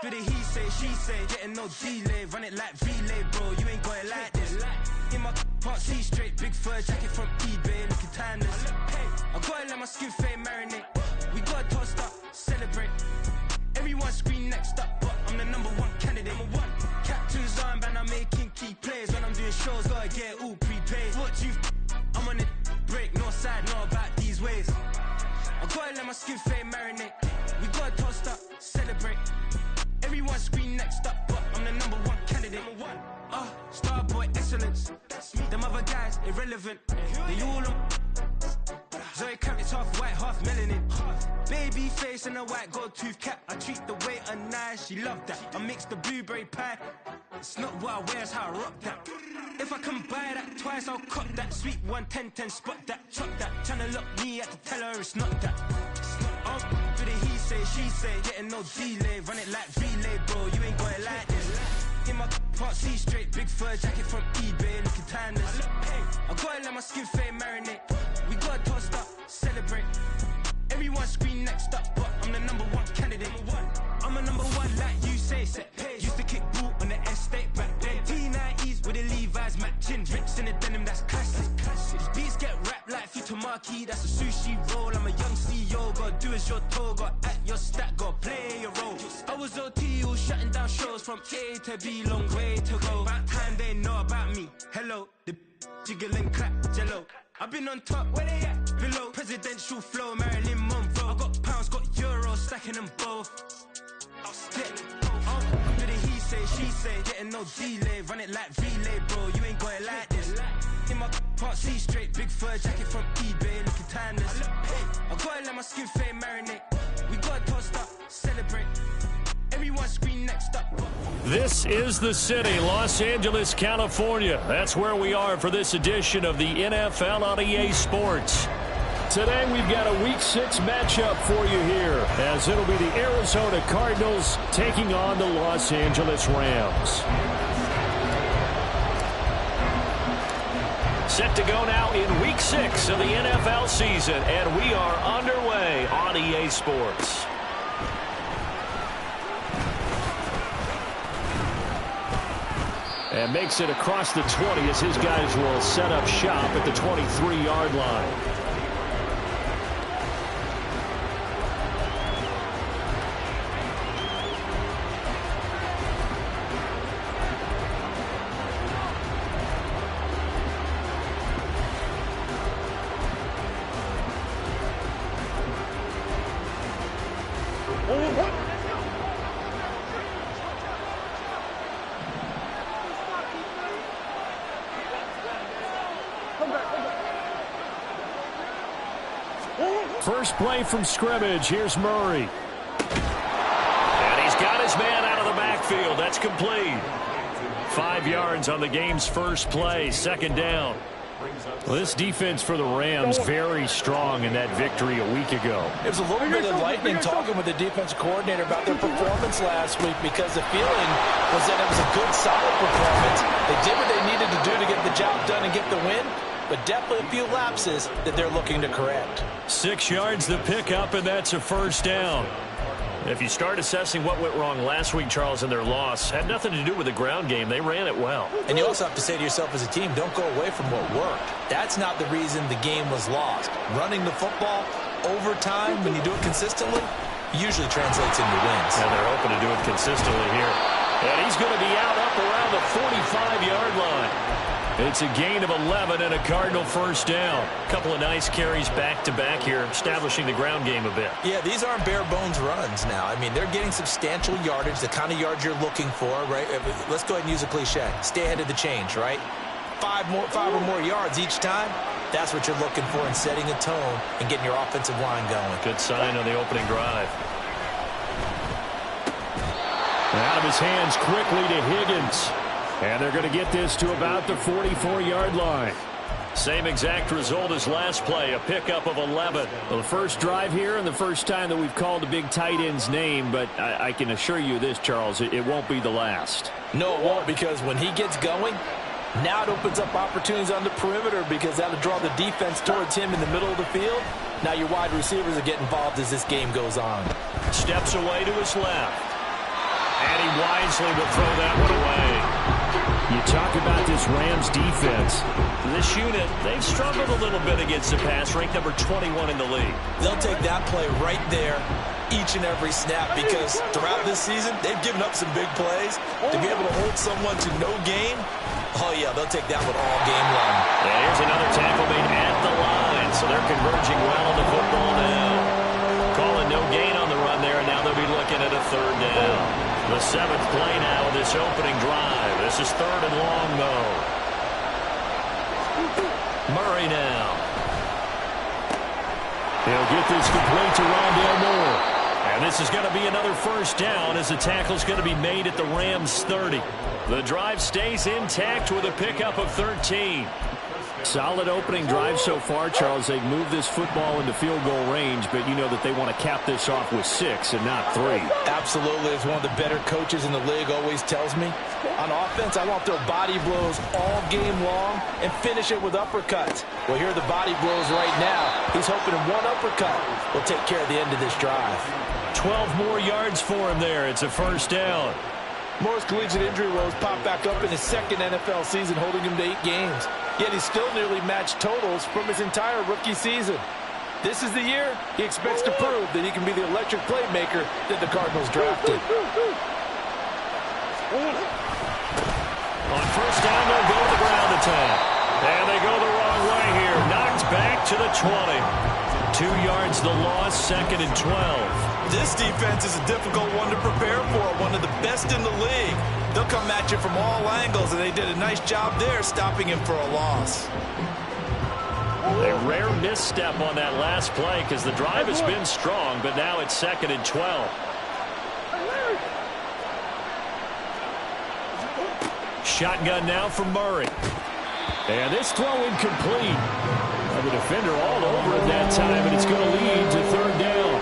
For the he say, she say, getting no delay, run it like relay, bro. You ain't got it like this. In my can't see straight, big fur jacket from eBay, looking timeless. I gotta let my skin fade marinate. We gotta toast up, celebrate. Everyone scream next up, but I'm the #1 candidate. Captain's armband, I'm making key plays. When I'm doing shows, gotta get it all prepaid. What you I'm on it break, no side, no about these ways. I gotta let my skin fade marinate. We gotta toast up, celebrate. Everyone scream next up, but I'm the #1 candidate. Starboy excellence. Them other guys irrelevant. They all on. Zoe Kravitz half white, half melanin. Baby face and a white gold tooth cap. I treat the waiter nice, she love that. I mix the blueberry pie. It's not what I wear, it's how I rock that. If I can buy that twice, I'll cop that. Sweet 110, spot that, chop that. Tryna lock me, I had to tell her it's not that. For the he say, she say, getting no delay, run it like relay, bro. You ain't got it like this. In my can't see straight, big fur jacket from eBay, looking timeless. I gotta let my skin fade marinate. We gotta toast up, celebrate. Everyone scream next up, but I'm the #1 candidate. I'm a #1 like you say, set pace. Used to kick boot on the estate back then. T90s with the Levi's matching. Rips in the denim, that's classic. Beats get wrapped like Futamaki, that's a sushi roll. I'm a young CEO, gotta do as you're told. Gotta act your stat, gotta play your role. I was OT, all shutting down shows from A to B, long way to go. About time they know about me. Hello, the jiggle and clap, jello. I've been on top, where they at? Below. Presidential flow, Marilyn Monroe. I got pounds, got euros, stacking them both. For the he say, she say, getting no delay, run it like relay, bro. You ain't got it like this. In my can't see straight, big fur jacket from eBay, looking timeless. I gotta let my skin fade marinate. We gotta toast up, celebrate. Everyone scream next up. This is the city, Los Angeles, California. That's where we are for this edition of the NFL on EA Sports. Today we've got a Week 6 matchup for you here, as it'll be the Arizona Cardinals taking on the Los Angeles Rams. Set to go now in Week 6 of the NFL season, and we are underway on EA Sports. And makes it across the 20 as his guys will set up shop at the 23-yard line. First play from scrimmage. Here's Murray. And he's got his man out of the backfield. That's complete. 5 yards on the game's first play. Second down. Well, this defense for the Rams very strong in that victory a week ago. It was a little bit enlightening talking with the defense coordinator about their performance last week, because the feeling was that it was a good, solid performance. They did what they needed to do to get the job done and get the win, but definitely a few lapses that they're looking to correct. 6 yards the pickup, and that's a first down. If you start assessing what went wrong last week, Charles, in their loss, had nothing to do with the ground game. They ran it well. And you also have to say to yourself as a team, don't go away from what worked. That's not the reason the game was lost. Running the football over time, when you do it consistently, usually translates into wins. And they're hoping to do it consistently here. And he's going to be out up around the 45-yard line. It's a gain of 11 and a Cardinal first down. A couple of nice carries back-to-back here, establishing the ground game a bit. Yeah, these aren't bare-bones runs now. I mean, they're getting substantial yardage, the kind of yards you're looking for, right? Let's go ahead and use a cliche. Stay ahead of the change, right? Five or more yards each time. That's what you're looking for in setting a tone and getting your offensive line going. Good sign on the opening drive. Out of his hands quickly to Higgins. And they're going to get this to about the 44-yard line. Same exact result as last play, a pickup of 11. Well, the first drive here and the first time that we've called a big tight end's name, but I can assure you this, Charles, it won't be the last. No, it won't, because when he gets going, now it opens up opportunities on the perimeter, because that'll draw the defense towards him in the middle of the field. Now your wide receivers will get involved as this game goes on. Steps away to his left. wisely, but throw that one away. You talk about this Rams defense. This unit, they've struggled a little bit against the pass, ranked number 21 in the league. They'll take that play right there each and every snap because throughout this season, they've given up some big plays. To be able to hold someone to no gain, oh, yeah, they'll take that one all game long. And here's another tackle made at the line, so they're converging well on the football now. Calling no gain on the run there, and now they'll be looking at a third down. The 7th play now of this opening drive. This is 3rd and long, though. Murray now. He'll get this complete to Rondale Moore. And this is going to be another first down as the tackle's going to be made at the Rams' 30. The drive stays intact with a pickup of 13. Solid opening drive so far, Charles. They've moved this football into field goal range, but you know that they want to cap this off with 6 and not 3. Absolutely. As one of the better coaches in the league always tells me, on offense, I want to throw body blows all game long and finish it with uppercuts. Well, here are the body blows right now. He's hoping one uppercut will take care of the end of this drive. 12 more yards for him there. It's a first down. Moore's collegiate injury woes popped back up in his 2nd NFL season, holding him to 8 games. Yet he still nearly matched totals from his entire rookie season. This is the year he expects to prove that he can be the electric playmaker that the Cardinals drafted. On first down, they'll go to the ground attack. And they go the wrong way here. Knocked back to the 20. 2 yards the loss, 2nd and 12. This defense is a difficult one to prepare for, one of the best in the league. They'll come at you from all angles, and they did a nice job there stopping him for a loss. A rare misstep on that last play because the drive has been strong, but now it's 2nd and 12. Shotgun now from Murray. And this throw incomplete. The defender all over it that time, and it's going to lead to 3rd down.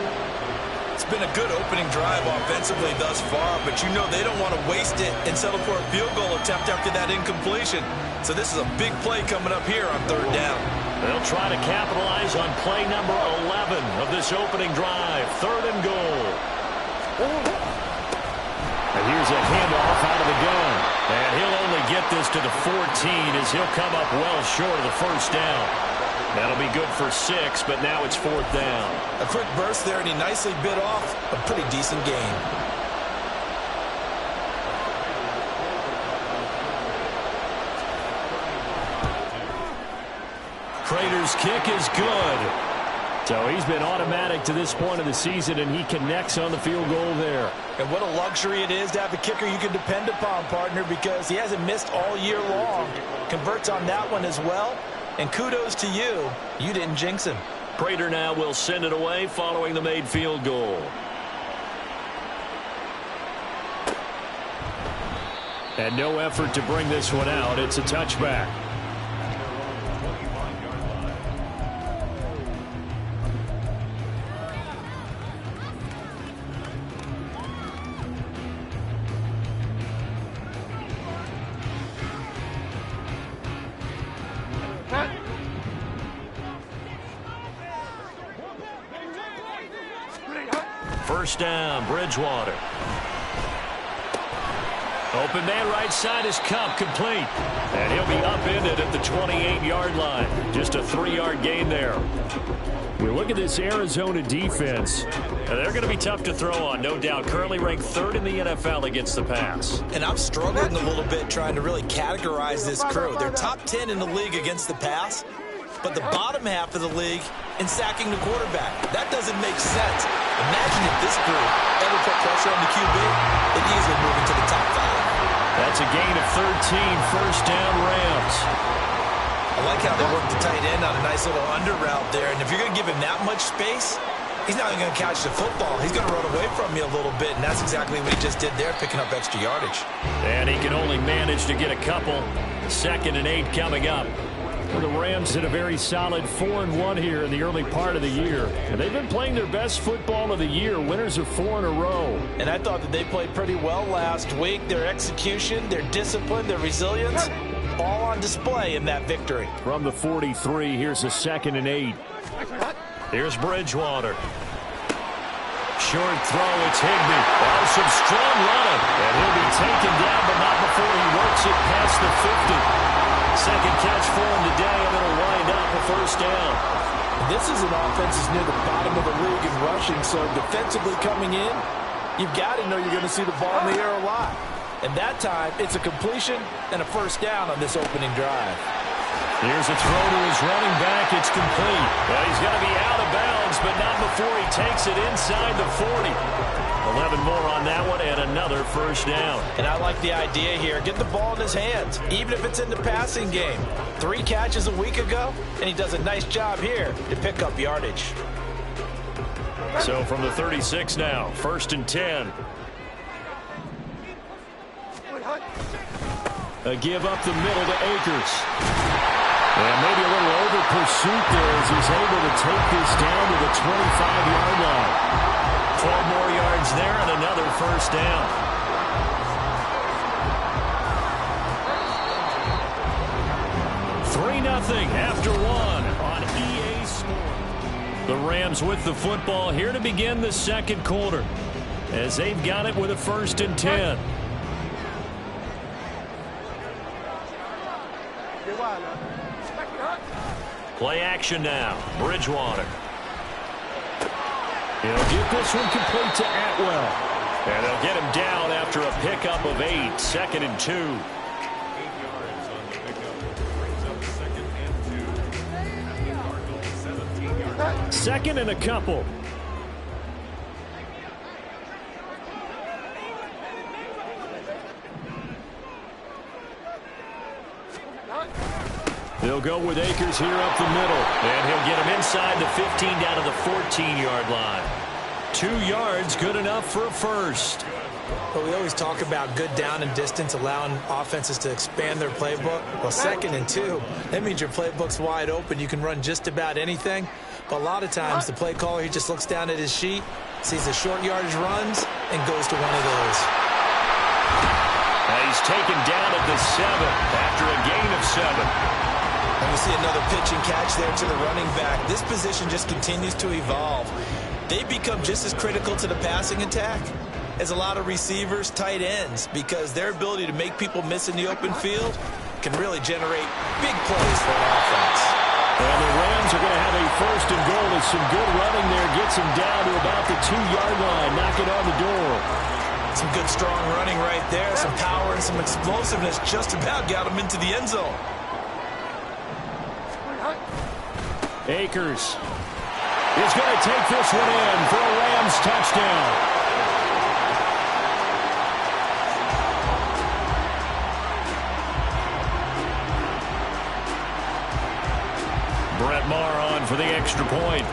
It's been a good opening drive offensively thus far, but you know they don't want to waste it and settle for a field goal attempt after that incompletion. So this is a big play coming up here on 3rd down. They'll try to capitalize on play number 11 of this opening drive. 3rd and goal. And here's a handoff out of the gun. And he'll only get this to the 14 as he'll come up well short of the first down. That'll be good for 6, but now it's 4th down. A quick burst there, and he nicely bit off a pretty decent gain. Prater's kick is good. So he's been automatic to this point of the season, and he connects on the field goal there. And what a luxury it is to have a kicker you can depend upon, partner, because he hasn't missed all year long. Converts on that one as well. And kudos to you. You didn't jinx him. Prater now will send it away following the made field goal. And no effort to bring this one out. It's a touchback. First down, Bridgewater. Open man right side is Kupp, complete. And he'll be upended at the 28-yard line. Just a 3-yard gain there. We look at this Arizona defense. They're going to be tough to throw on, no doubt. Currently ranked 3rd in the NFL against the pass. And I'm struggling a little bit trying to really categorize this crew. They're top 10 in the league against the pass, but the bottom half of the league in sacking the quarterback. That doesn't make sense. Imagine if this group ever put pressure on the QB, they'd easily move into the top 5. That's a gain of 13, first down Rams. I like how they work the tight end on a nice little under route there. And if you're going to give him that much space, he's not even going to catch the football. He's going to run away from you a little bit, and that's exactly what he just did there, picking up extra yardage. And he can only manage to get a couple. 2nd and 8 coming up. Well, the Rams did a very solid 4-1 here in the early part of the year. And they've been playing their best football of the year. Winners of 4 in a row. And I thought that they played pretty well last week. Their execution, their discipline, their resilience, all on display in that victory. From the 43, here's a 2nd and 8. Here's Bridgewater. Short throw, it's Higbee. Oh, some strong running. And he'll taken down, but not before he works it past the 50. Second catch for him today, and it'll wind up a first down. This is an offense that's near the bottom of the league in rushing, so defensively coming in, you've got to know you're going to see the ball in the air a lot. And that time, it's a completion and a first down on this opening drive. Here's a throw to his running back. It's complete. Well, he's going to be out of bounds, but not before he takes it inside the 40. 11 more on that one and another first down. And I like the idea here. Get the ball in his hands, even if it's in the passing game. 3 catches a week ago, and he does a nice job here to pick up yardage. So from the 36 now, 1st and 10. A give up the middle to Akers. And maybe a little over pursuit there as he's able to take this down to the 25-yard line. 12 more yards there and another first down. Nothing after one on EA Sports. The Rams with the football here to begin the second quarter as they've got it with a 1st and 10. Play action now. Bridgewater. He'll get this one complete to Atwell. And they'll get him down after a pickup of 8. 2nd and 2. Second and a couple. They'll go with Akers here up the middle. And he'll get him inside the 15 down to the 14-yard line. 2 yards, good enough for a first. Well, we always talk about good down and distance, allowing offenses to expand their playbook. Well, 2nd and 2, that means your playbook's wide open. You can run just about anything. But a lot of times, the play caller, he just looks down at his sheet, sees the short yardage runs, and goes to one of those. Now he's taken down at the 7 after a gain of 7. And we see another pitch and catch there to the running back. This position just continues to evolve. They become just as critical to the passing attack as a lot of receivers, tight ends, because their ability to make people miss in the open field can really generate big plays for an offense. And the Rams are going to have a 1st and goal as some good running there gets him down to about the 2-yard line, knocking on the door. Some good strong running right there, some power and some explosiveness just about got him into the end zone. Akers is going to take this one in for a Rams touchdown. Brett Maher on for the extra point.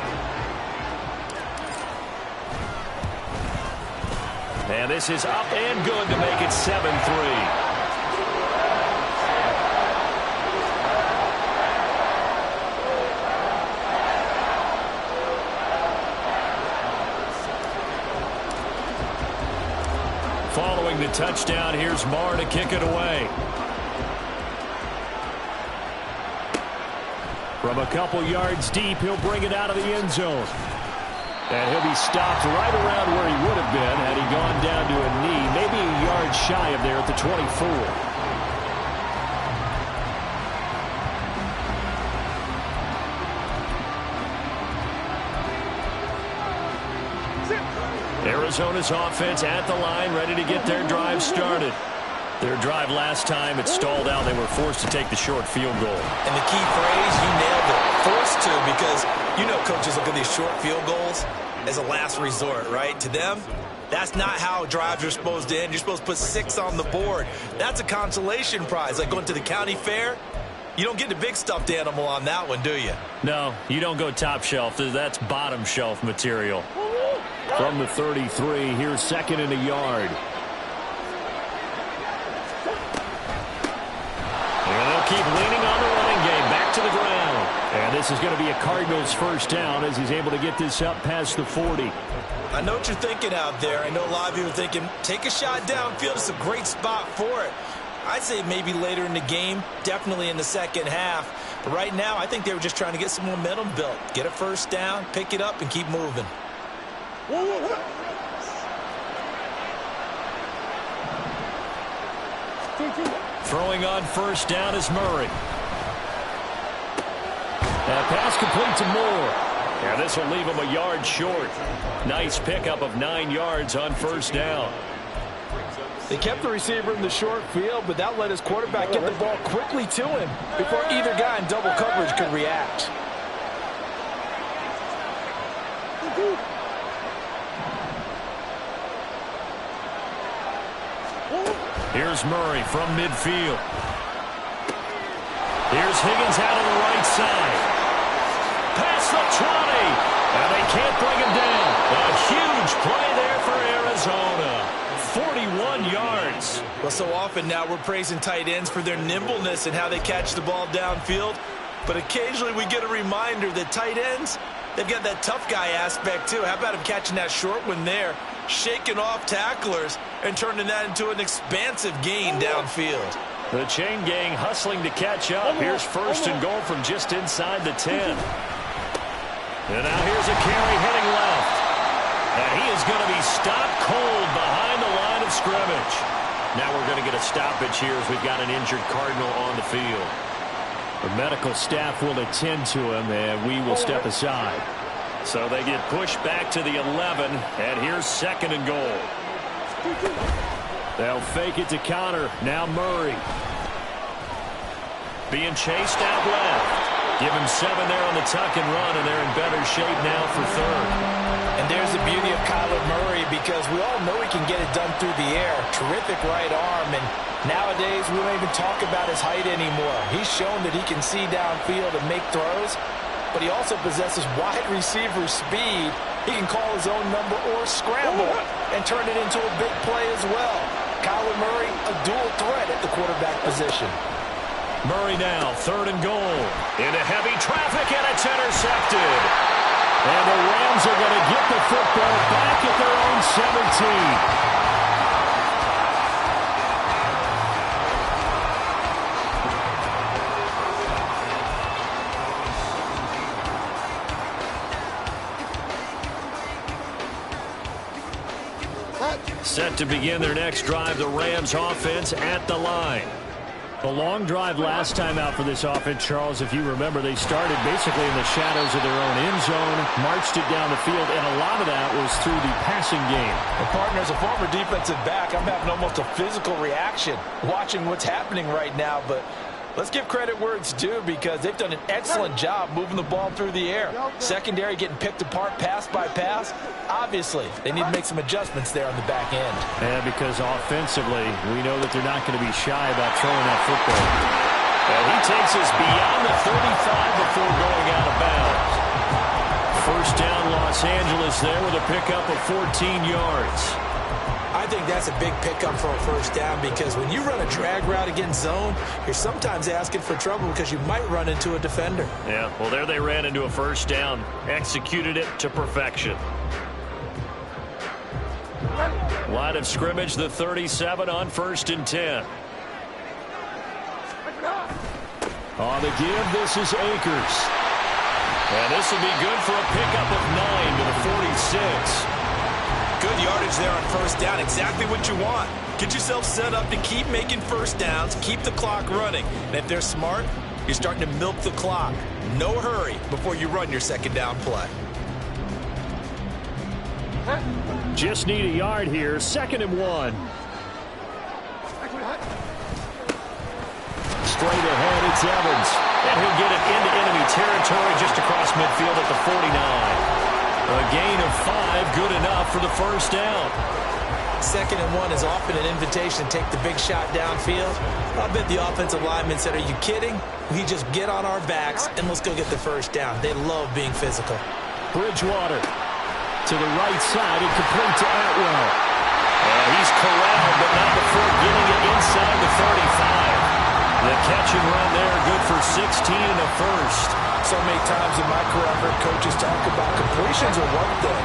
And this is up and good to make it 7-3. Following the touchdown, here's Maher to kick it away. From a couple yards deep, he'll bring it out of the end zone. And he'll be stopped right around where he would have been had he gone down to a knee, maybe a yard shy of there at the 24. Arizona's offense at the line, ready to get their drive started. Their drive last time, it stalled out. They were forced to take the short field goal. And the key phrase, you nailed it, forced to, because you know coaches look at these short field goals as a last resort, right? To them, that's not how drives are supposed to end. You're supposed to put 6 on the board. That's a consolation prize, like going to the county fair. You don't get the big stuffed animal on that one, do you? No, you don't go top shelf. That's bottom shelf material. From the 33, here's 2nd and a yard. And they'll keep leaning on the running game. Back to the ground. And this is going to be a Cardinals first down as he's able to get this up past the 40. I know what you're thinking out there. I know a lot of you are thinking, take a shot downfield. It's a great spot for it. I'd say maybe later in the game, definitely in the second half. But right now, I think they were just trying to get some momentum built. Get a first down, pick it up, and keep moving. Throwing on first down is Murray. That pass complete to Moore. And this will leave him a yard short. Nice pickup of 9 yards on first down. They kept the receiver in the short field, but that let his quarterback get the ball quickly to him before either guy in double coverage could react. Here's Murray from midfield. Here's Higgins out on the right side. Past the 20. And they can't bring him down. A huge play there for Arizona. 41 yards. Well, so often now we're praising tight ends for their nimbleness and how they catch the ball downfield. But occasionally we get a reminder that tight ends, they've got that tough guy aspect too. How about him catching that short one there, shaking off tacklers, and turning that into an expansive gain downfield. The chain gang hustling to catch up. Here's first and goal from just inside the 10. And now here's a carry heading left. And he is going to be stopped cold behind the line of scrimmage. Now we're going to get a stoppage here as we've got an injured Cardinal on the field. The medical staff will attend to him, and we will step aside. So they get pushed back to the 11, and here's second and goal. They'll fake it to counter. Now Murray. Being chased out left. Give him 7 there on the tuck and run, and they're in better shape now for third. And there's the beauty of Kyler Murray, because we all know he can get it done through the air. Terrific right arm, and nowadays we don't even talk about his height anymore. He's shown that he can see downfield and make throws, but he also possesses wide receiver speed. He can call his own number or scramble and turn it into a big play as well. Kyler Murray, a dual threat at the quarterback position. Murray now, third and goal. Into heavy traffic, and it's intercepted. And the Rams are going to get the football back at their own 17. Set to begin their next drive, the Rams offense at the line. The long drive last time out for this offense, Charles, if you remember, they started basically in the shadows of their own end zone, marched it down the field, and a lot of that was through the passing game. Well, partner, as a former defensive back, I'm having almost a physical reaction watching what's happening right now, but let's give credit where it's due, because they've done an excellent job moving the ball through the air. Secondary getting picked apart pass by pass. Obviously, they need to make some adjustments there on the back end. And because offensively, we know that they're not going to be shy about throwing that football. And he takes us beyond the 35 before going out of bounds. First down, Los Angeles there with a pickup of 14 yards. I think that's a big pickup for a first down, because when you run a drag route against zone, you're sometimes asking for trouble because you might run into a defender. Yeah, well, there they ran into a first down, executed it to perfection. Line of scrimmage, the 37 on first and 10. On the give, this is Akers. And this will be good for a pickup of 9 to the 46. Good yardage there on first down. Exactly what you want. Get yourself set up to keep making first downs, keep the clock running. And if they're smart, you're starting to milk the clock. No hurry before you run your second down play. Just need a yard here. Second and 1. Straight ahead, it's Evans. And he'll get it into enemy territory just across midfield at the 49. A gain of 5, good enough for the first down. Second and 1 is often an invitation to take the big shot downfield. I bet the offensive lineman said, are you kidding? We just get on our backs and let's go get the first down. They love being physical. Bridgewater to the right side, and complete to Atwell. He's corralled, but not before getting it inside the 35. The catch and run there, good for 16 and a first. So many times in my career, I've heard coaches talk about completions are one thing.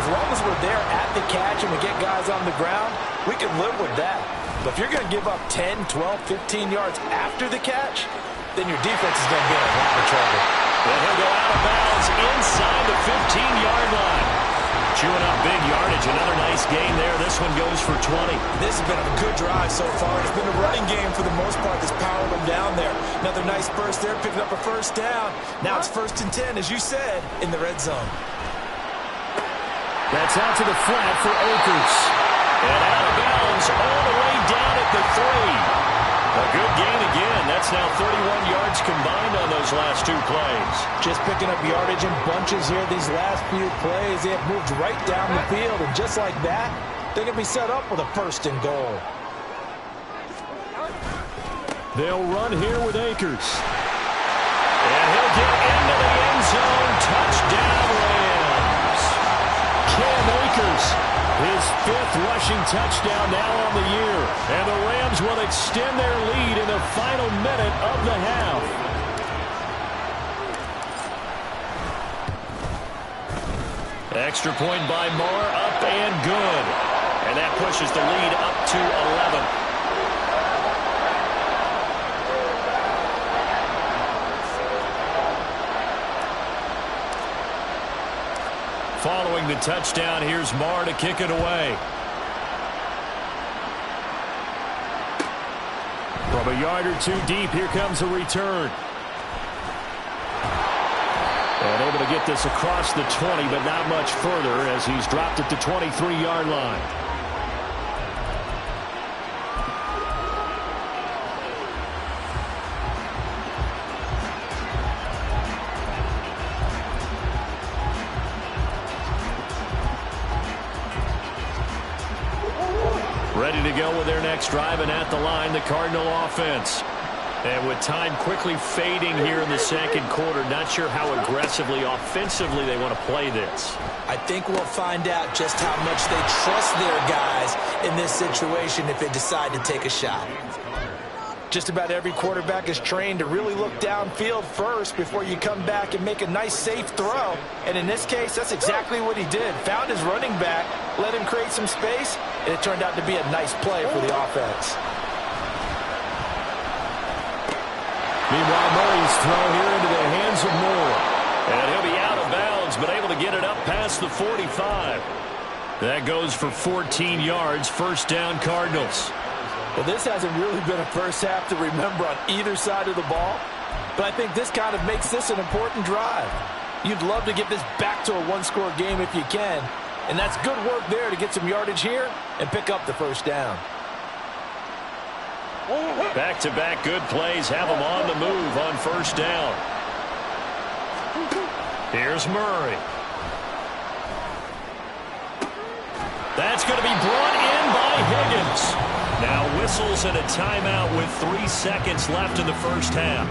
As long as we're there at the catch and we get guys on the ground, we can live with that. But if you're going to give up 10, 12, 15 yards after the catch, then your defense is going to be in a lot of trouble. And he'll go out of bounds inside the 15-yard line. chewing up big yardage. Another nice gain there. This one goes for 20. This has been a good drive so far. It's been a running game for the most part that's powered them down there. Another nice burst there, picking up a first down. Now it's 1st and 10, as you said, in the red zone. That's out to the flat for Akers. And out of bounds all the way down at the 3. A good gain again. That's now 31 yards combined on those last 2 plays. Just picking up yardage in bunches here these last few plays. They have moved right down the field, and just like that, they can be set up with a 1st and goal. They'll run here with Akers. And he'll get into the end zone. Touchdown, Rams. Cam Akers, his 5th rushing touchdown now on the year. And the Rams will extend their lead in the final minute of the half. Extra point by Moore, up and good. And that pushes the lead up to 11. Following the touchdown, here's Moore to kick it away. From a yard or 2 deep, here comes a return. And able to get this across the 20, but not much further as he's dropped at the 23-yard line. Ready to go with their next drive, and at the line, the Cardinal offense. And with time quickly fading here in the 2nd quarter, not sure how aggressively, offensively they want to play this. I think we'll find out just how much they trust their guys in this situation if they decide to take a shot. Just about every quarterback is trained to really look downfield first before you come back and make a nice, safe throw. And in this case, that's exactly what he did. Found his running back, let him create some space, and it turned out to be a nice play for the offense. Meanwhile, Murray's throw here into the hands of Moore. And he'll be out of bounds, but able to get it up past the 45. That goes for 14 yards, 1st down Cardinals. Well, this hasn't really been a first half to remember on either side of the ball, but I think this kind of makes this an important drive. You'd love to get this back to a 1-score game if you can, and that's good work there to get some yardage here and pick up the 1st down. Back-to-back good plays have them on the move on 1st down. Here's Murray. That's going to be brought in by Higgins. Now whistles and a timeout with 3 seconds left in the 1st half.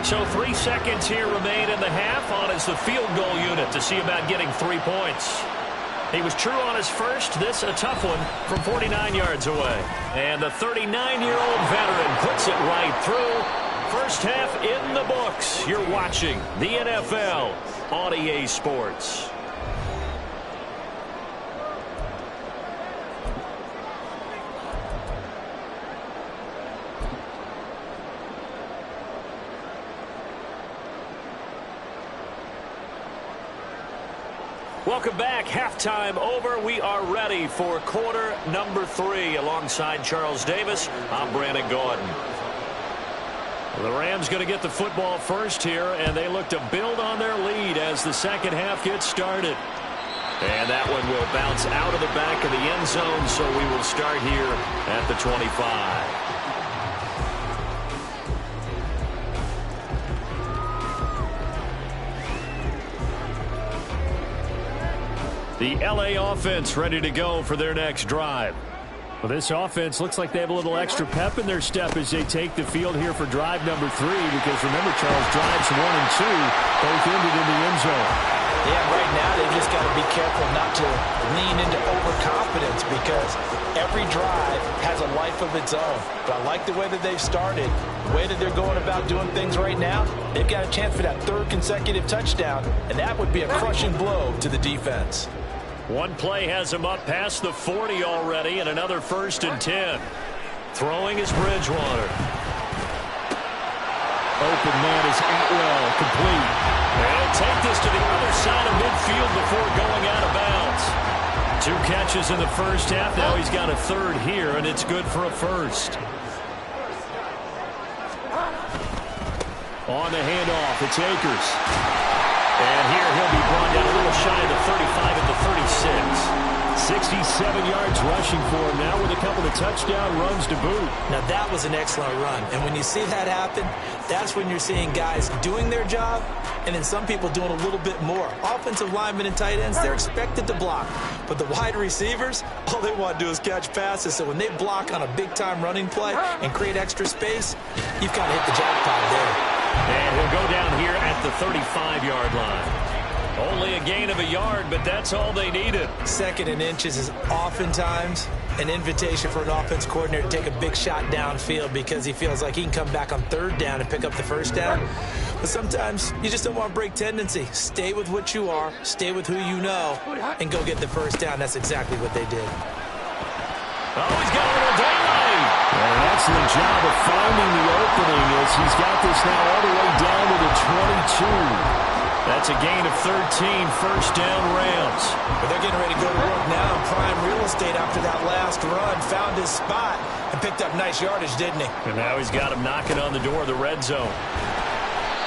So 3 seconds here remain in the half. On is the field goal unit to see about getting 3 points. He was true on his first. This a tough one from 49 yards away. And the 39-year-old veteran puts it right through. 1st half in the books. You're watching the NFL on EA Sports. Welcome back. Halftime over. We are ready for quarter number 3. Alongside Charles Davis, I'm Brandon Gordon. The Rams going to get the football first here, and they look to build on their lead as the 2nd half gets started. And that one will bounce out of the back of the end zone, so we will start here at the 25. The LA offense ready to go for their next drive. Well, this offense looks like they have a little extra pep in their step as they take the field here for drive number 3, because remember, Charles, drives 1 and 2 both ended in the end zone. Yeah, right now they've just got to be careful not to lean into overconfidence, because every drive has a life of its own. But I like the way that they've started, the way that they're going about doing things right now. They've got a chance for that 3rd consecutive touchdown, and that would be a crushing blow to the defense. One play has him up past the 40 already, and another 1st and 10. Throwing is Bridgewater. Open man is Atwell, complete. And he'll take this to the other side of midfield before going out of bounds. 2 catches in the first half. Now he's got a third here, and it's good for a first. On the handoff, it's Akers. And here he'll be brought down a little shy of the 35 at the 36. 67 yards rushing for him now with a couple of touchdown runs to boot. Now that was an excellent run. And when you see that happen, that's when you're seeing guys doing their job and then some people doing a little bit more. Offensive linemen and tight ends, they're expected to block. But the wide receivers, all they want to do is catch passes. So when they block on a big-time running play and create extra space, you've kind of hit the jackpot there. And he'll go down here at the 35-yard line. Only a gain of a yard, but that's all they needed. 2nd and inches is oftentimes an invitation for an offense coordinator to take a big shot downfield because he feels like he can come back on 3rd down and pick up the 1st down. But sometimes you just don't want to break tendency. Stay with what you are, stay with who you know, and go get the 1st down. That's exactly what they did. Oh, he's got a little daylight. An excellent job of finding the opening as he's got this now all the way down to the 22. That's a gain of 13, 1st down Rams. But they're getting ready to go to work now in prime real estate after that last run. Found his spot and picked up nice yardage, didn't he? And now he's got him knocking on the door of the red zone.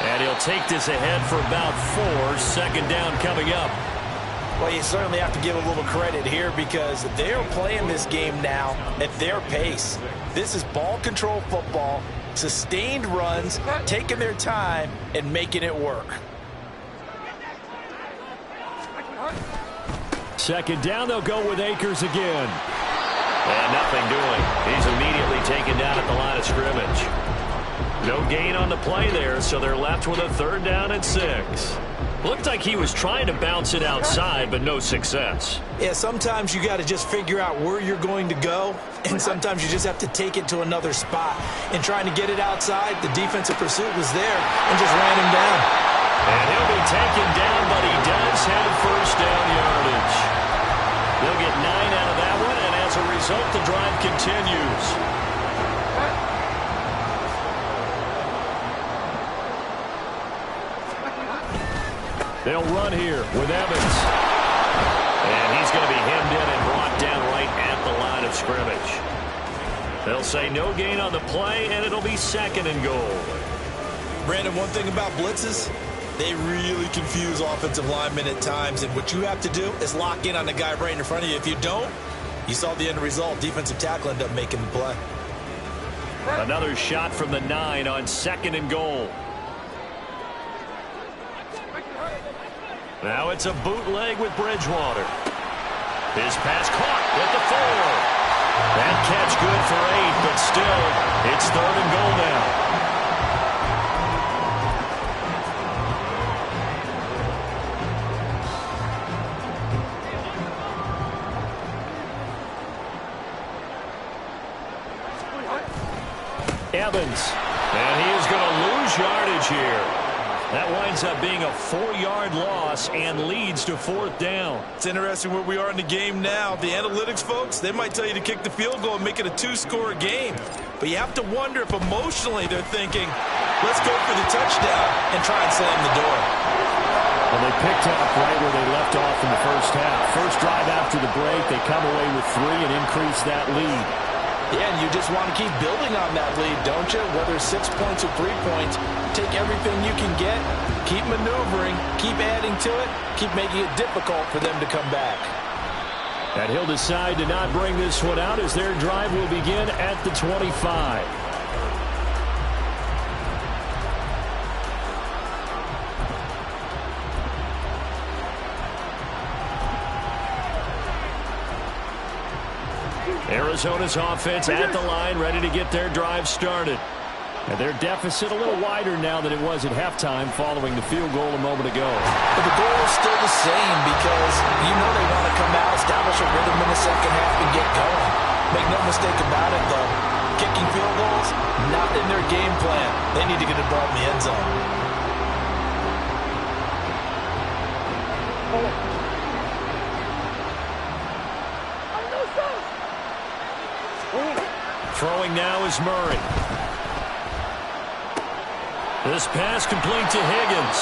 And he'll take this ahead for about 4. 2nd down coming up. Well, you certainly have to give a little credit here because they're playing this game now at their pace. This is ball control football, sustained runs, taking their time and making it work. 2nd down, they'll go with Akers again. And nothing doing. He's immediately taken down at the line of scrimmage. No gain on the play there, so they're left with a 3rd down and 6. Looked like he was trying to bounce it outside, but no success. Yeah, sometimes you got to just figure out where you're going to go, and sometimes you just have to take it to another spot. And trying to get it outside, the defensive pursuit was there and just ran him down. And he'll be taken down, but he does have 1st down yardage. They'll get 9 out of that one, and as a result, the drive continues. They'll run here with Evans. And he's going to be hemmed in and brought down right at the line of scrimmage. They'll say no gain on the play, and it'll be 2nd and goal. Brandon, one thing about blitzes, they really confuse offensive linemen at times, and what you have to do is lock in on the guy right in front of you. If you don't, you saw the end result. Defensive tackle ended up making the play. Another shot from the 9 on 2nd and goal. Now it's a bootleg with Bridgewater. His pass caught at the 4. That catch good for 8, but still, it's 3rd and goal now. Evans, and he is going to lose yardage here. That winds up being a 4-yard loss and leads to 4th down. It's interesting where we are in the game now. The analytics folks, they might tell you to kick the field goal and make it a 2-score game. But you have to wonder if emotionally they're thinking, let's go for the touchdown and try and slam the door. Well, they picked up right where they left off in the first half. First drive after the break, they come away with 3 and increase that lead. Yeah, and you just want to keep building on that lead, don't you? Whether it's 6 points or 3 points, take everything you can get, keep maneuvering, keep adding to it, keep making it difficult for them to come back. And he'll decide to not bring this one out as their drive will begin at the 25. Arizona's offense at the line, ready to get their drive started. And their deficit a little wider now than it was at halftime following the field goal a moment ago. But the goal is still the same because you know they want to come out, establish a rhythm in the second half, and get going. Make no mistake about it, though. Kicking field goals, not in their game plan. They need to get the ball in the end zone. Throwing now is Murray. This pass complete to Higgins.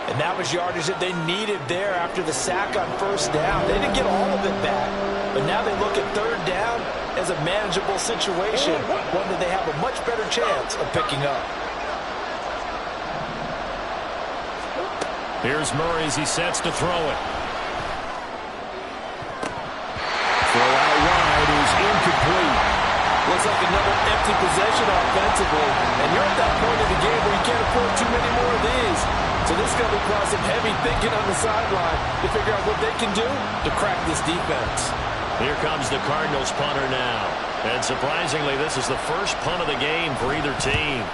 And that was yardage that they needed there after the sack on first down. They didn't get all of it back, but now they look at third down as a manageable situation, one that they have a much better chance of picking up. Here's Murray as he sets to throw it. Throw out wide is incomplete. Looks like another empty possession offensively, and you're at that point in the game where you can't afford too many more of these. So this is going to require some heavy thinking on the sideline to figure out what they can do to crack this defense. Here comes the Cardinals punter now. And surprisingly, this is the first punt of the game for either team.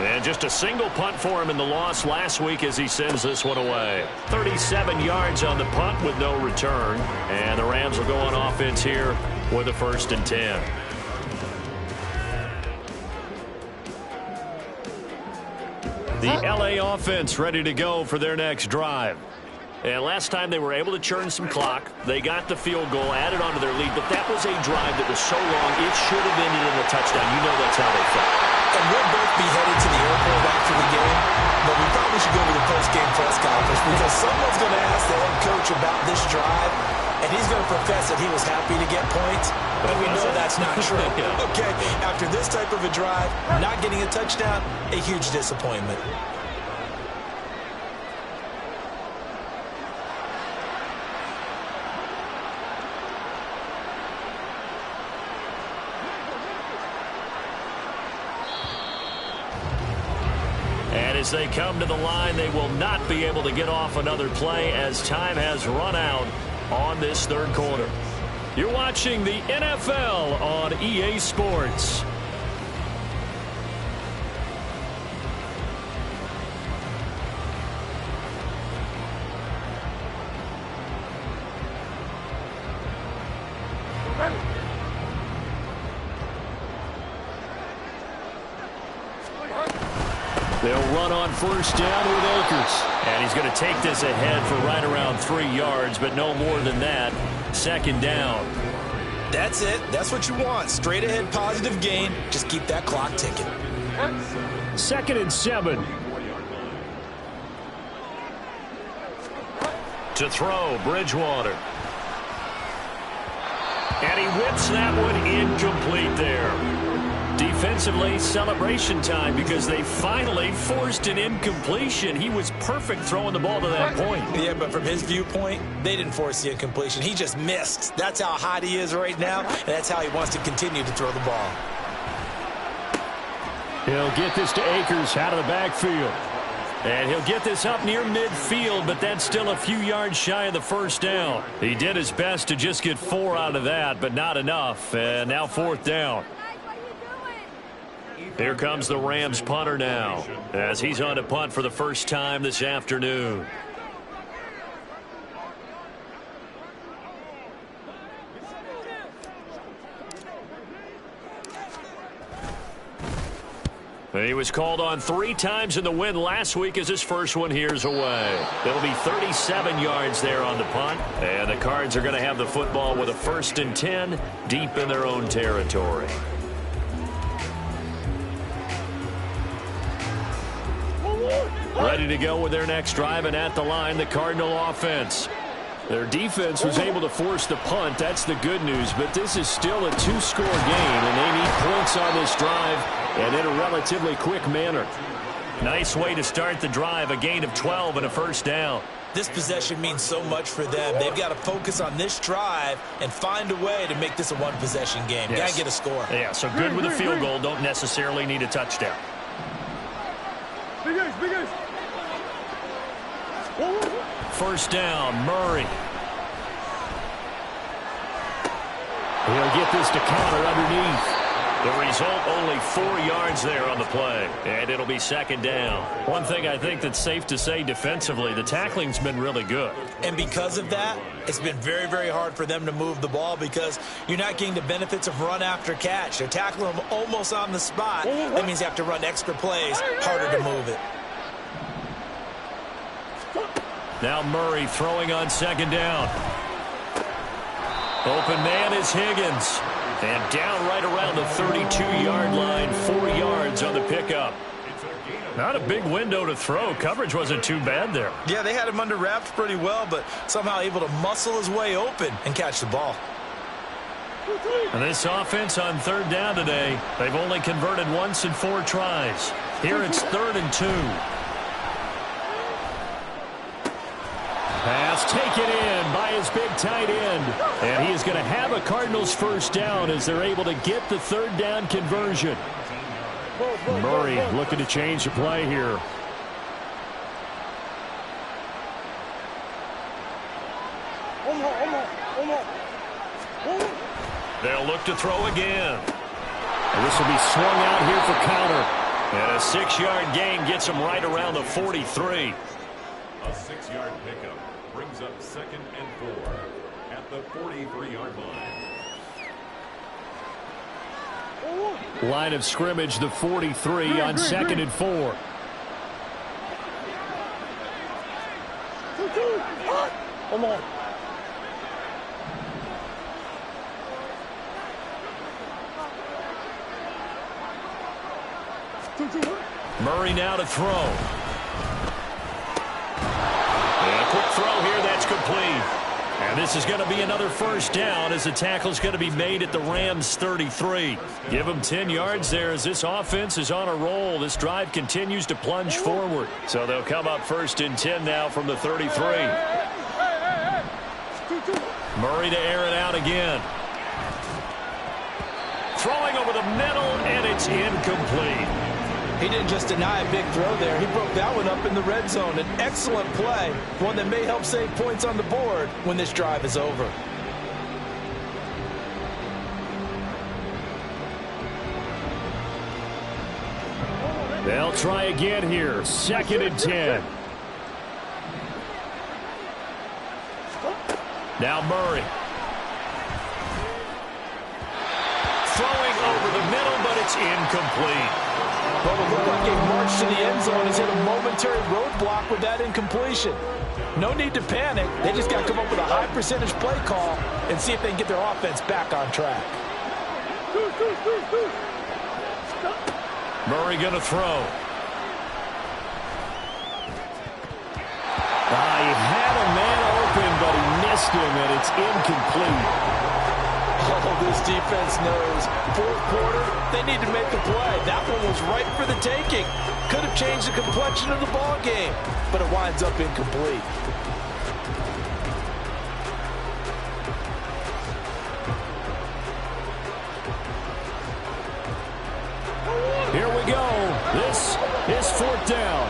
And just a single punt for him in the loss last week as he sends this one away. 37 yards on the punt with no return. And the Rams will go on offense here with a 1st and 10. The LA offense ready to go for their next drive. And last time they were able to churn some clock. They got the field goal, added onto their lead, but that was a drive that was so long it should have ended in a touchdown. You know that's how they felt. And we'll both be headed to the airport after the game, but we probably should go to the post-game press conference because someone's going to ask the head coach about this drive, and he's going to profess that he was happy to get points, but we know that's not true. Yeah. Okay, after this type of a drive, not getting a touchdown, a huge disappointment. As they come to the line, they will not be able to get off another play as time has run out on this third quarter. You're watching the NFL on EA Sports. They'll run on first down with Akers. And he's going to take this ahead for right around 3 yards, but no more than that. 2nd down. That's it. That's what you want. Straight ahead positive gain. Just keep that clock ticking. 2nd and 7. To throw, Bridgewater. And he whips that one incomplete there. Defensively, celebration time because they finally forced an incompletion. He was perfect throwing the ball to that point. Yeah, but from his viewpoint, they didn't force the incompletion. He just missed. That's how hot he is right now, and that's how he wants to continue to throw the ball. He'll get this to Akers out of the backfield. And he'll get this up near midfield, but that's still a few yards shy of the 1st down. He did his best to just get 4 out of that, but not enough. And now 4th down. Here comes the Rams punter now as he's on to punt for the first time this afternoon. He was called on 3 times in the win last week as his first one here's away. There'll be 37 yards there on the punt, and the Cards are going to have the football with a 1st and 10 deep in their own territory. Ready to go with their next drive, and at the line, the Cardinal offense. Their defense was able to force the punt. That's the good news, but this is still a 2-score game, and they need points on this drive and in a relatively quick manner. Nice way to start the drive, a gain of 12 and a 1st down. This possession means so much for them. They've got to focus on this drive and find a way to make this a one-possession game. Yes. Got to get a score. Yeah, so good with a field goal. Don't necessarily need a touchdown. First down, Murray. He'll get this to counter underneath. The result, only 4 yards there on the play, and it'll be 2nd down. One thing I think that's safe to say defensively, the tackling's been really good. And because of that, it's been very, very hard for them to move the ball because you're not getting the benefits of run after catch. They're tackling them almost on the spot. That means you have to run extra plays, harder to move it. Now Murray throwing on 2nd down. Open man is Higgins. And down right around the 32-yard line, 4 yards on the pickup. Not a big window to throw. Coverage wasn't too bad there. Yeah, they had him under wraps pretty well, but somehow able to muscle his way open and catch the ball. And this offense on third down today, they've only converted once in 4 tries. Here it's 3rd and 2. Pass taken in by his big tight end. And he is going to have a Cardinals first down as they're able to get the 3rd down conversion. Murray looking to change the play here. They'll look to throw again. And this will be swung out here for counter. And a 6-yard gain gets him right around the 43. A 6-yard pickup brings up 2nd and 4 at the 43-yard line. Line of scrimmage, the 43 on 2nd and 4. Come on. Murray now to throw. And a quick throw here, that's complete. And this is going to be another first down as the tackle's going to be made at the Rams 33. Give them 10 yards there as this offense is on a roll. This drive continues to plunge forward. So they'll come up 1st and 10 now from the 33. Murray to air it out again. Throwing over the middle, and it's incomplete. He didn't just deny a big throw there. He broke that one up in the red zone. An excellent play, one that may help save points on the board when this drive is over. They'll try again here. 2nd and 10. Now Murray. Throwing over the middle, but it's incomplete. Well, it looked like a march to the end zone has hit a momentary roadblock with that incompletion. No need to panic. They just got to come up with a high percentage play call and see if they can get their offense back on track. Murray going to throw. He had a man open, but he missed him, and it's incomplete. Oh, this defense knows. 4th quarter, they need to make a play. That one was right for the taking. Could have changed the complexion of the ball game, but it winds up incomplete. Here we go. This is 4th down.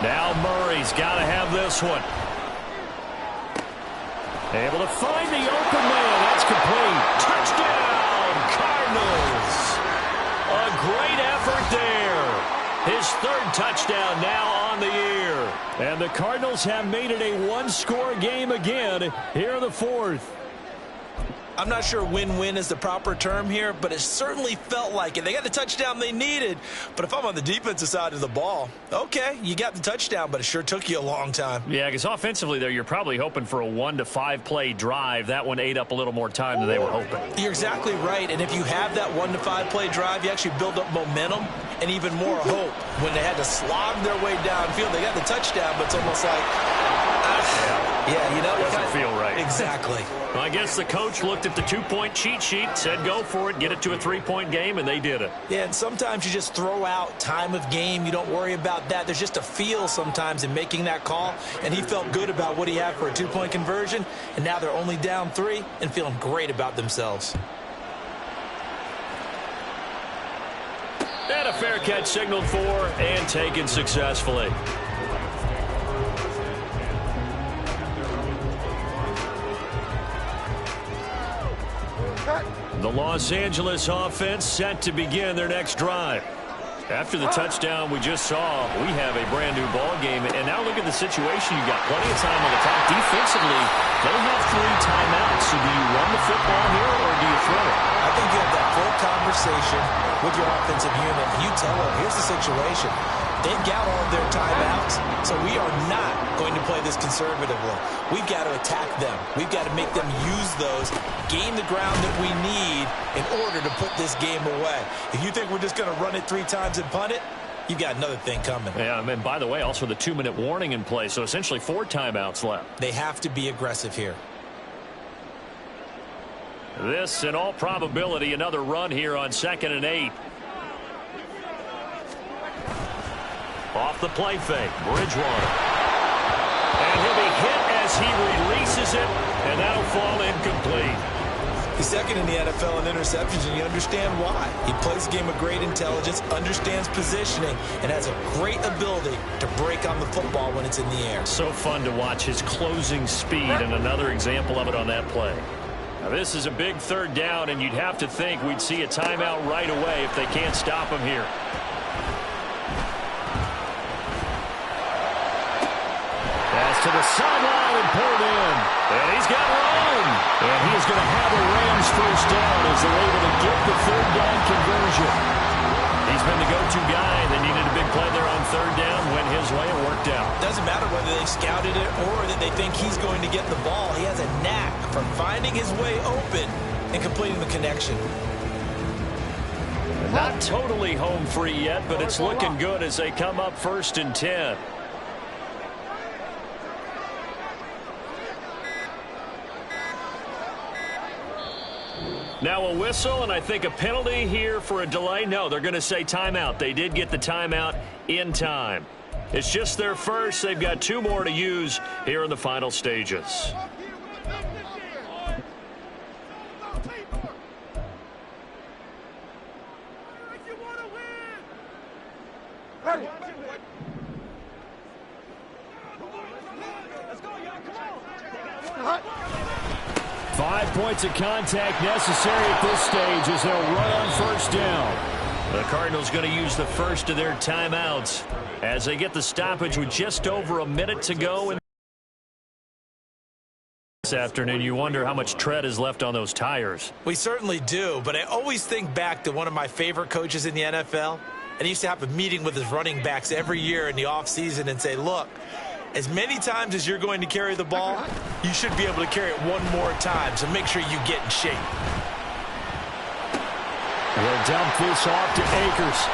Now Murray's got to have this one. Able to find the open man. That's complete. Touchdown, Cardinals. A great effort there. His 3rd touchdown now on the year. And the Cardinals have made it a 1-score game again here in the 4th. I'm not sure win-win is the proper term here, but it certainly felt like it. They got the touchdown they needed, but if I'm on the defensive side of the ball, okay, you got the touchdown, but it sure took you a long time. Yeah, because offensively there, you're probably hoping for a 1 to 5 play drive. That one ate up a little more time than they were hoping. You're exactly right, and if you have that 1 to 5 play drive, you actually build up momentum and even more hope. When they had to slog their way downfield, they got the touchdown, but it's almost like, yeah, you know, it doesn't feel right. Exactly. Well, I guess the coach looked at the 2-point cheat sheet, said go for it, get it to a 3-point game, and they did it. Yeah, and sometimes you just throw out time of game. You don't worry about that. There's just a feel sometimes in making that call, and he felt good about what he had for a 2-point conversion, and now they're only down 3 and feeling great about themselves. And a fair catch signaled for and taken successfully. The Los Angeles offense set to begin their next drive. After the touchdown we just saw, we have a brand new ball game. And now look at the situation. You got plenty of time on the clock. Defensively, they have 3 timeouts. So do you run the football here or do you throw it? I think you have that full conversation with your offensive unit. You tell them, here's the situation. They've got all of their timeouts, so we are not going to play this conservatively. We've got to attack them. We've got to make them use those, gain the ground that we need in order to put this game away. If you think we're just going to run it 3 times and punt it, you've got another thing coming. Yeah, and by the way, also the 2-minute warning in play, so essentially 4 timeouts left. They have to be aggressive here. This, in all probability, another run here on 2nd and 8. Off the play fake, Bridgewater. And he'll be hit as he releases it, and that'll fall incomplete. He's second in the NFL in interceptions, and you understand why. He plays a game of great intelligence, understands positioning, and has a great ability to break on the football when it's in the air. So fun to watch his closing speed, and another example of it on that play. Now, this is a big 3rd down, and you'd have to think we'd see a timeout right away if they can't stop him here. To the sideline and pulled in. And he's got room. And he's going to have a Rams first down as they're able to get the 3rd down conversion. He's been the go-to guy. They needed a big play there on 3rd down. Went his way and worked out. Doesn't matter whether they scouted it or that they think he's going to get the ball. He has a knack for finding his way open and completing the connection. Not totally home free yet, but it's looking good as they come up 1st and 10. Now a whistle, and I think a penalty here for a delay. No, they're going to say timeout. They did get the timeout in time. It's just their first. They've got 2 more to use here in the final stages. Hey. 5 points of contact necessary at this stage as they'll run on 1st down. The Cardinals going to use the first of their timeouts as they get the stoppage with just over a minute to go. This afternoon, you wonder how much tread is left on those tires. We certainly do, but I always think back to one of my favorite coaches in the NFL, and he used to have a meeting with his running backs every year in the offseason and say, look, as many times as you're going to carry the ball, you should be able to carry it 1 more time, so make sure you get in shape. We'll dump this off to Akers.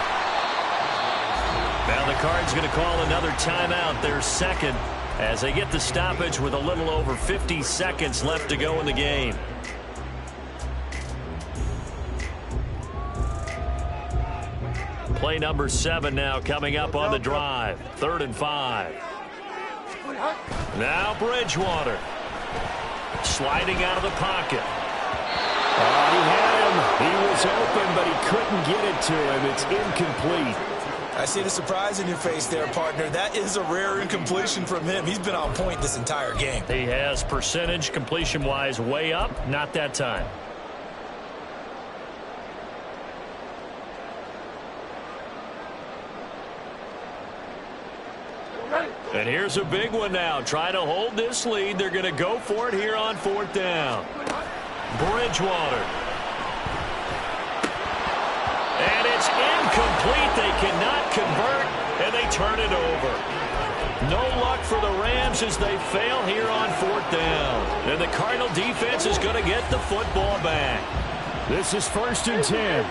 Now the Cards going to call another timeout, their 2nd, as they get the stoppage with a little over 50 seconds left to go in the game. Play number 7 now coming up on the drive. 3rd and 5. Now Bridgewater. Sliding out of the pocket. He had him. He was open, but he couldn't get it to him. It's incomplete. I see the surprise in your face there, partner. That is a rare incompletion from him. He's been on point this entire game. He has percentage completion-wise way up. Not that time. And here's a big one now. Trying to hold this lead. They're going to go for it here on 4th down. Bridgewater. And it's incomplete. They cannot convert, and they turn it over. No luck for the Rams as they fail here on 4th down. And the Cardinal defense is going to get the football back. This is 1st and 10.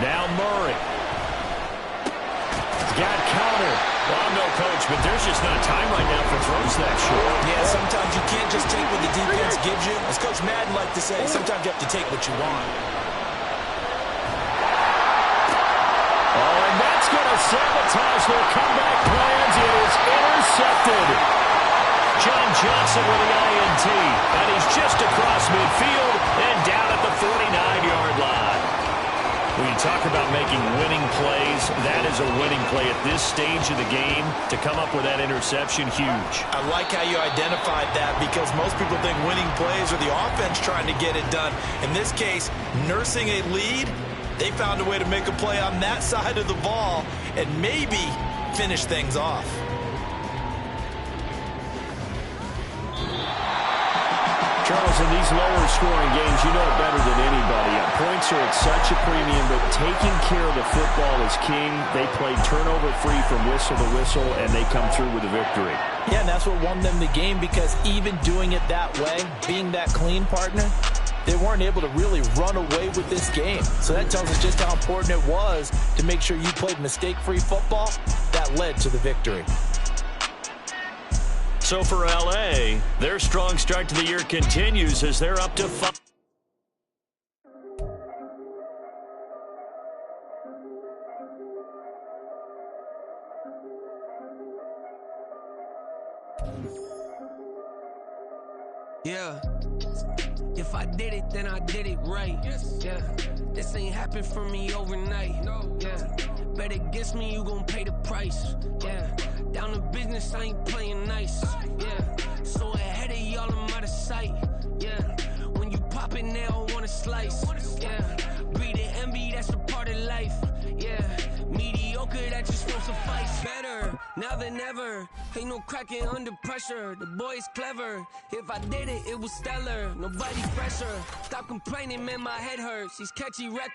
Now Murray. Got counter. Well, I'm no coach, but there's just not time right now for throws that short. Yeah, sometimes you can't just take what the defense gives you. As Coach Madden liked to say, sometimes you have to take what you want. Oh, and that's going to sabotage their comeback plans. It is intercepted. John Johnson with the INT. And he's just across midfield and down at the 49-yard line. When you talk about making winning plays, that is a winning play at this stage of the game. To come up with that interception, huge. I like how you identified that because most people think winning plays are the offense trying to get it done. In this case, nursing a lead, they found a way to make a play on that side of the ball and maybe finish things off. Charles, in these lower scoring games, you know better than anybody. Points are at such a premium, but taking care of the football is king. They played turnover-free from whistle to whistle, and they come through with a victory. Yeah, and that's what won them the game, because even doing it that way, being that clean, partner, they weren't able to really run away with this game. So that tells us just how important it was to make sure you played mistake-free football. That led to the victory. So for LA, their strong start to the year continues as they're up to 5. Yeah. If I did it, then I did it right. Yeah. This ain't happened for me overnight. Yeah. Bet against me, you gon' pay the price. Yeah. Down to business, I ain't playing nice. Yeah. So ahead of y'all, I'm out of sight. Yeah. When you pop it, they don't wanna slice. Yeah. Breed the envy, that's a part of life. Yeah. Mediocre, that just won't suffice. Better now than ever. Ain't no cracking under pressure. The boy's clever. If I did it, it was stellar. Nobody's pressure. Stop complaining, man, my head hurts. These catchy records.